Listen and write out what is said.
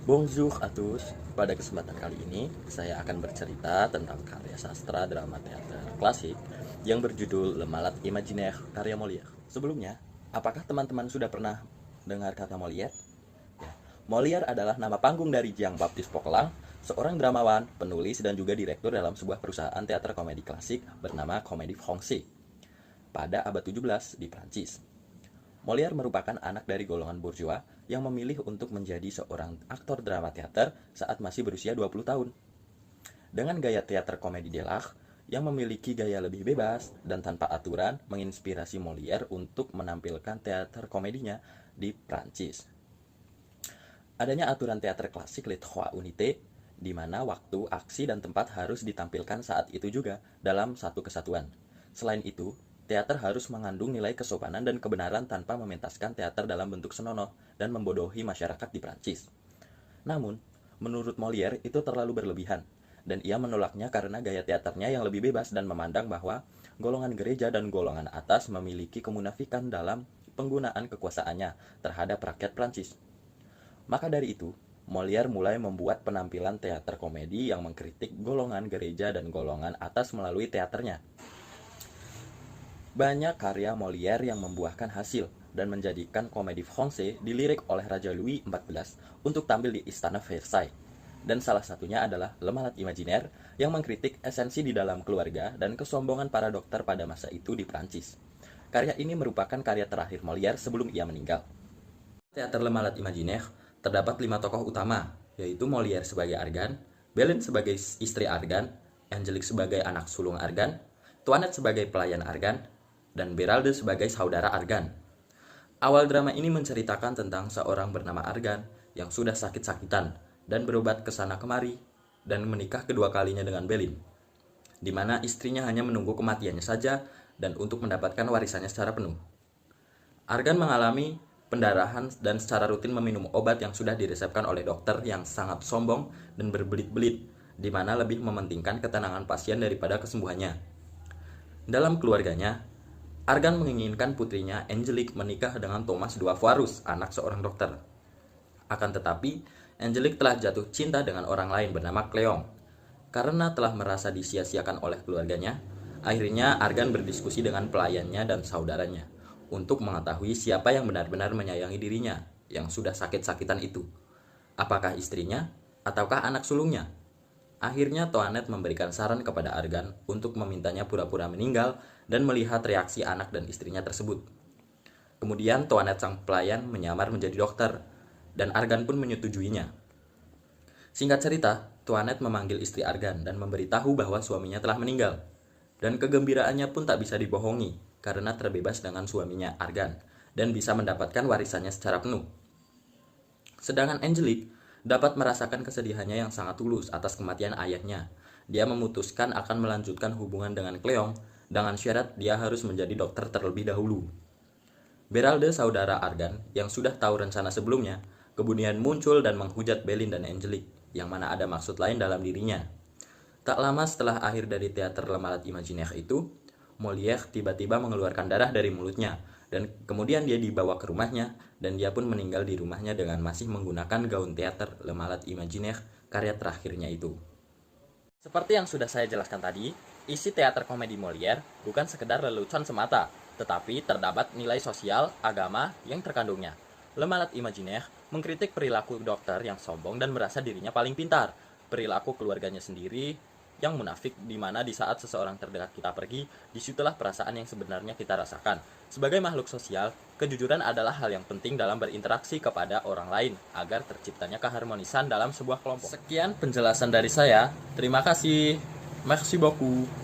Bonjour à tous. Pada kesempatan kali ini, saya akan bercerita tentang karya sastra drama teater klasik yang berjudul Le Malade Imaginaire karya Molière. Sebelumnya, apakah teman-teman sudah pernah dengar kata Molière? Ya. Molière adalah nama panggung dari Jean-Baptiste Poquelin, seorang dramawan, penulis, dan juga direktur dalam sebuah perusahaan teater komedi klasik bernama Comédie Française pada abad 17 di Prancis. Molière merupakan anak dari golongan bourgeois yang memilih untuk menjadi seorang aktor drama teater saat masih berusia 20 tahun. Dengan gaya teater komedi dell'art yang memiliki gaya lebih bebas dan tanpa aturan menginspirasi Molière untuk menampilkan teater komedinya di Prancis. Adanya aturan teater klasik Les Trois Unités, di mana waktu, aksi, dan tempat harus ditampilkan saat itu juga dalam satu kesatuan. Selain itu, teater harus mengandung nilai kesopanan dan kebenaran tanpa mementaskan teater dalam bentuk senonoh dan membodohi masyarakat di Prancis. Namun, menurut Molière itu terlalu berlebihan, dan ia menolaknya karena gaya teaternya yang lebih bebas dan memandang bahwa golongan gereja dan golongan atas memiliki kemunafikan dalam penggunaan kekuasaannya terhadap rakyat Prancis. Maka dari itu, Molière mulai membuat penampilan teater komedi yang mengkritik golongan gereja dan golongan atas melalui teaternya. Banyak karya Molière yang membuahkan hasil dan menjadikan Comédie Française dilirik oleh Raja Louis XIV untuk tampil di Istana Versailles. Dan salah satunya adalah Le Malade Imaginaire yang mengkritik esensi di dalam keluarga dan kesombongan para dokter pada masa itu di Prancis. Karya ini merupakan karya terakhir Molière sebelum ia meninggal. Teater Le Malade Imaginaire terdapat 5 tokoh utama, yaitu Molière sebagai Argan, Belin sebagai istri Argan, Angelique sebagai anak sulung Argan, Toinette sebagai pelayan Argan, dan Beralde sebagai saudara Argan. Awal drama ini menceritakan tentang seorang bernama Argan yang sudah sakit-sakitan dan berobat ke sana kemari dan menikah kedua kalinya dengan Belin, di mana istrinya hanya menunggu kematiannya saja dan untuk mendapatkan warisannya secara penuh. Argan mengalami pendarahan dan secara rutin meminum obat yang sudah diresepkan oleh dokter yang sangat sombong dan berbelit-belit, di mana lebih mementingkan ketenangan pasien daripada kesembuhannya. Dalam keluarganya, Argan menginginkan putrinya Angelique menikah dengan Thomas Doivroux, anak seorang dokter. Akan tetapi, Angelique telah jatuh cinta dengan orang lain bernama Cleon. Karena telah merasa disia-siakan oleh keluarganya, akhirnya Argan berdiskusi dengan pelayannya dan saudaranya untuk mengetahui siapa yang benar-benar menyayangi dirinya yang sudah sakit-sakitan itu. Apakah istrinya ataukah anak sulungnya? Akhirnya Toinette memberikan saran kepada Argan untuk memintanya pura-pura meninggal dan melihat reaksi anak dan istrinya tersebut. Kemudian Toinette sang pelayan menyamar menjadi dokter, dan Argan pun menyetujuinya. Singkat cerita, Toinette memanggil istri Argan dan memberitahu bahwa suaminya telah meninggal. Dan kegembiraannya pun tak bisa dibohongi karena terbebas dengan suaminya Argan dan bisa mendapatkan warisannya secara penuh. Sedangkan Angelique dapat merasakan kesedihannya yang sangat tulus atas kematian ayahnya. Dia memutuskan akan melanjutkan hubungan dengan Cleon dengan syarat dia harus menjadi dokter terlebih dahulu. Beralde, saudara Argan, yang sudah tahu rencana sebelumnya, kemudian muncul dan menghujat Belin dan Angelique, yang mana ada maksud lain dalam dirinya. Tak lama setelah akhir dari teater Le Malade Imaginaire itu, Molière tiba-tiba mengeluarkan darah dari mulutnya, dan kemudian dia dibawa ke rumahnya, dan dia pun meninggal di rumahnya dengan masih menggunakan gaun teater Le Malade Imaginaire karya terakhirnya itu. Seperti yang sudah saya jelaskan tadi, isi teater komedi Molière bukan sekedar lelucon semata, tetapi terdapat nilai sosial, agama yang terkandungnya. Le Malade Imaginaire mengkritik perilaku dokter yang sombong dan merasa dirinya paling pintar, perilaku keluarganya sendiri yang munafik, di mana di saat seseorang terdekat kita pergi, disitulah perasaan yang sebenarnya kita rasakan. Sebagai makhluk sosial, kejujuran adalah hal yang penting dalam berinteraksi kepada orang lain, agar terciptanya keharmonisan dalam sebuah kelompok. Sekian penjelasan dari saya, terima kasih. Merci beaucoup.